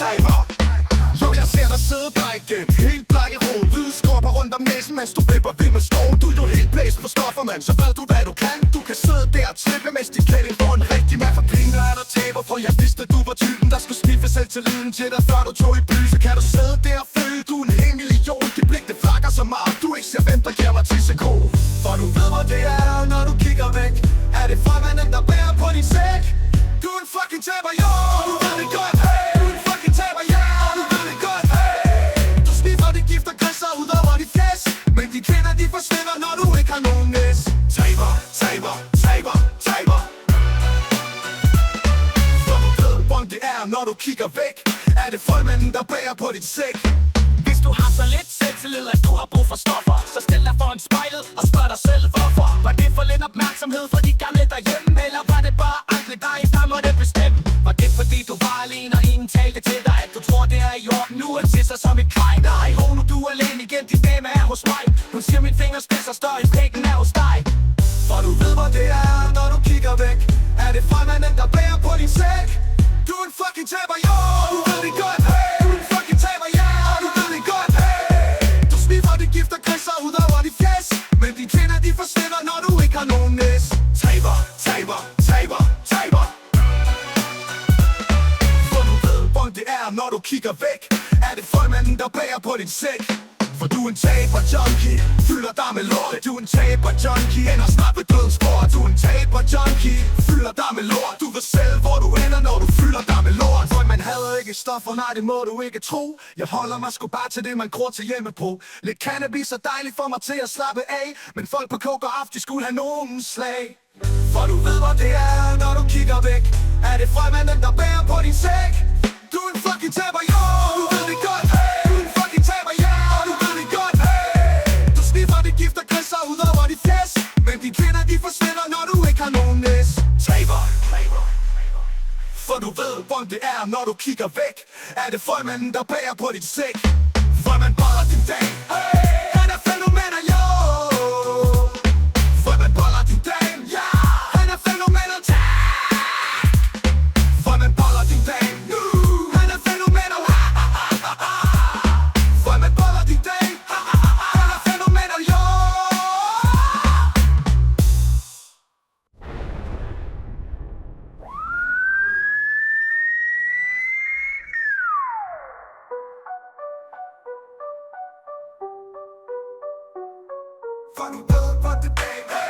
taber. Jo, jeg ser dig sidde brækken, helt bleg i ro. Hvide skorper rundt om næsen, mens du vipper vild med skov. Du er jo helt blæst på stoffer, mand, så ved du hvad du kan. Du kan sidde der og trippe, mens dit kælling får en rigtig mand. For penge er der taber, for jeg vidste du var typen, der skulle skifte selvtilliden til dig, før du tog i by. Så kan du sidde der og føle, du er en hel million. Dit blik, det flakker så meget, du ikke ser hvem, der giver mig tisseko. For du ved, hvor det er, når du kigger væk. Er det fremmanden, der bærer på din sæk? Du er en fucking taber, jo, du ved det godt, hey. Du er en fucking taber, ja, du ved det godt, hey. Du sniffer det gift og græsser ud over dit fjes. Men de kvinder, de forsvinder, når du ikke har nogen næs. Taber, taber, taber, taber. For du ved, hvordan det er, når du kigger væk. Er det formanden, der bærer på dit sæk? Hvis du har så lidt selvtillid, at du har brug for stoffer, så stil dig foran spejlet og spørg dig selv hvorfor. Var det for lidt opmærksomhed fra de gamle derhjemme? Eller var det bare aldrig dig, der måtte bestemme? Var det fordi du var alene og ingen talte til dig, at du tror det er i orden nu at se sig som et kvejn? Nej, nu du er alene igen, din dame er hos mig. Hun siger min fingerspids er større end pikken er hos dig. For du ved hvor det er, når du kigger væk. Er det fremmanden, der bærer på din sæk? Du er en fucking taber, jo, du ved det godt, hey. Du er en fucking taber, ja, du ved det godt, hey. Du sniffer det gift og græsser ud over dit fjes. Men de kvinder, de forsvinder, når du ikke har nogen næs. Taber, taber, taber, taber. For du ved, hvordan det er, når du kigger væk. Er det formanden, der bærer på din sæk? For du er en taber-junkie, fylder dig med lort. Du er en taber-junkie, ender snart ved dødsbord. Du er en taber-junkie, fylder dig med lort. Du ved selv, hvor du ender, når du fylder dig med lort. For man havde ikke stoffer, nej det må du ikke tro. Jeg holder mig sgu bare til det, man gror til hjemme på. Lidt cannabis er dejligt for mig til at slappe af. Men folk på coke og aft, de skulle have nogen slag. For du ved, hvor det er, når du kigger væk. Er det fremmanden, der bærer på din sæk? Du er en fucking taber, jo, du ved det godt, hey. Du er en fucking taber, ja, du ved det godt, hey. Du sniffer det gift og græsser ud over dit fjes. Men de kvinder, de forsvinder, når du ikke har nogen næs. Taber, taber. For du ved, hvordan det er, når du kigger væk. Er det formanden, der bærer på dit sæk? Formand boller din dag, hey. Han er fænomener, jo. Formand boller din dag, ja. Han er fænomener, tak. Formand boller din dag, nu. Han er fænomener, ha, ha, ha, ha. Formand boller din dag, ha, ha, ha. Han er fænomener, jo. For du ved, hvor det er.